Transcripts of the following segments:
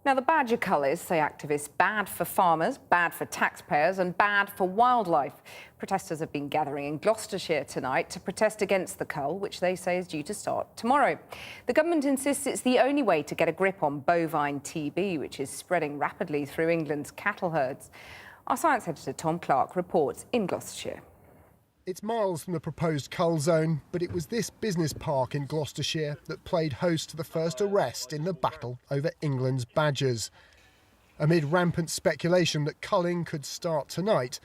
Now, the badger cull is, say activists, bad for farmers, bad for taxpayers and bad for wildlife. Protesters have been gathering in Gloucestershire tonight to protest against the cull, which they say is due to start tomorrow. The government insists it's the only way to get a grip on bovine TB, which is spreading rapidly through England's cattle herds. Our science editor Tom Clarke reports in Gloucestershire. It's miles from the proposed cull zone, but it was this business park in Gloucestershire that played host to the first arrest in the battle over England's badgers. Amid rampant speculation that culling could start tonight,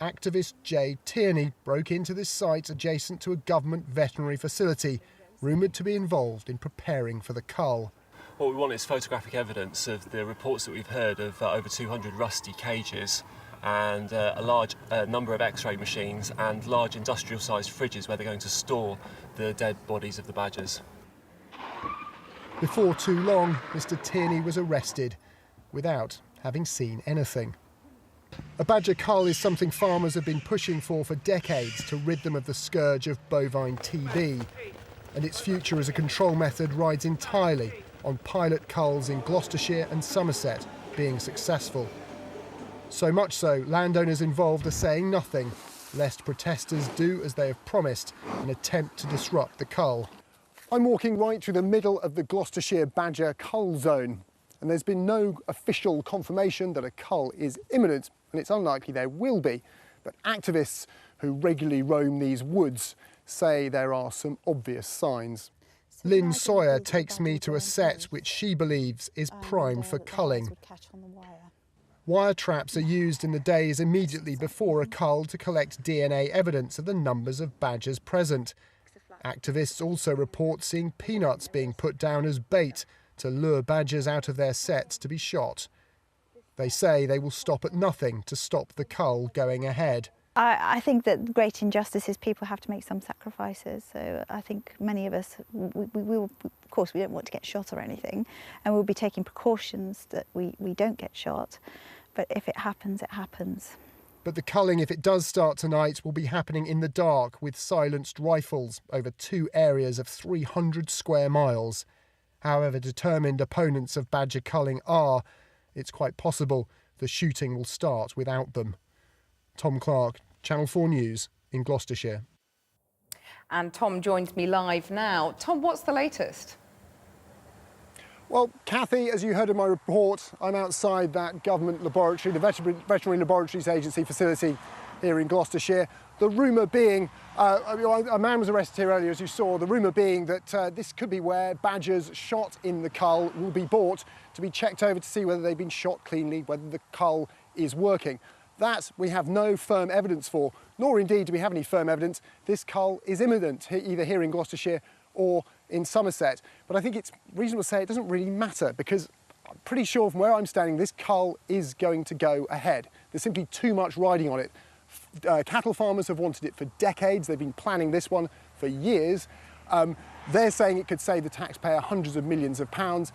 activist Jay Tierney broke into this site adjacent to a government veterinary facility, rumoured to be involved in preparing for the cull. What we want is photographic evidence of the reports that we've heard of over 200 rusty cages and a large number of x-ray machines and large industrial-sized fridges where they're going to store the dead bodies of the badgers. Before too long, Mr Tierney was arrested without having seen anything. A badger cull is something farmers have been pushing for decades to rid them of the scourge of bovine TB, and its future as a control method rides entirely on pilot culls in Gloucestershire and Somerset being successful. So much so, landowners involved are saying nothing, lest protesters do as they have promised and attempt to disrupt the cull. I'm walking right through the middle of the Gloucestershire badger cull zone, and there's been no official confirmation that a cull is imminent, and it's unlikely there will be. But activists who regularly roam these woods say there are some obvious signs. Lynn Sawyer takes me to a set which she believes is primed for culling. Wire traps are used in the days immediately before a cull to collect DNA evidence of the numbers of badgers present. Activists also report seeing peanuts being put down as bait to lure badgers out of their sets to be shot. They say they will stop at nothing to stop the cull going ahead. I think that the great injustice is people have to make some sacrifices. So I think many of us, we will, of course, we don't want to get shot or anything, and we'll be taking precautions that we don't get shot. But if it happens, it happens. But the culling, if it does start tonight, will be happening in the dark with silenced rifles over 2 areas of 300 square miles. However determined opponents of badger culling are, it's quite possible the shooting will start without them. Tom Clarke, Channel 4 News in Gloucestershire. And Tom joins me live now. Tom, what's the latest? Well, Kathy, as you heard in my report, I'm outside that government laboratory, the Veterinary Laboratories Agency facility here in Gloucestershire. The rumour being, a man was arrested here earlier, as you saw, the rumour being that this could be where badgers shot in the cull will be brought to be checked over to see whether they've been shot cleanly, whether the cull is working. That we have no firm evidence for, nor indeed do we have any firm evidence this cull is imminent, either here in Gloucestershire or in Somerset. But I think it's reasonable to say it doesn't really matter, because I'm pretty sure from where I'm standing this cull is going to go ahead. There's simply too much riding on it. Cattle farmers have wanted it for decades. They've been planning this one for years. They're saying it could save the taxpayer hundreds of millions of pounds.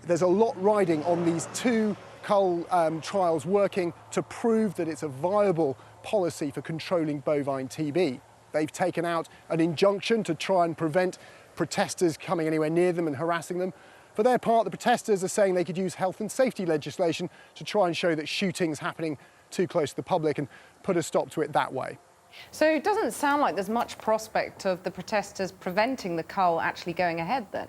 There's a lot riding on these 2 cull trials working to prove that it's a viable policy for controlling bovine TB. They've taken out an injunction to try and prevent protesters coming anywhere near them and harassing them. For their part, the protesters are saying they could use health and safety legislation to try and show that shooting's happening too close to the public and put a stop to it that way. So it doesn't sound like there's much prospect of the protesters preventing the cull actually going ahead then?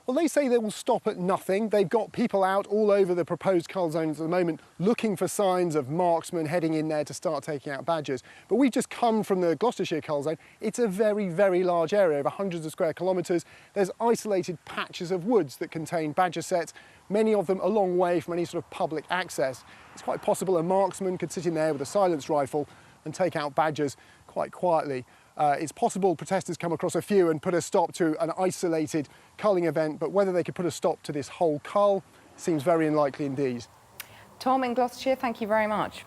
Well, they say they will stop at nothing. They've got people out all over the proposed cull zones at the moment looking for signs of marksmen heading in there to start taking out badgers. But we've just come from the Gloucestershire cull zone. It's a very, very large area, over hundreds of square kilometres. There's isolated patches of woods that contain badger sets, many of them a long way from any sort of public access. It's quite possible a marksman could sit in there with a silenced rifle and take out badgers quite quietly. It's possible protesters come across a few and put a stop to an isolated culling event, but whether they could put a stop to this whole cull seems very unlikely indeed. Tom in Gloucestershire, thank you very much.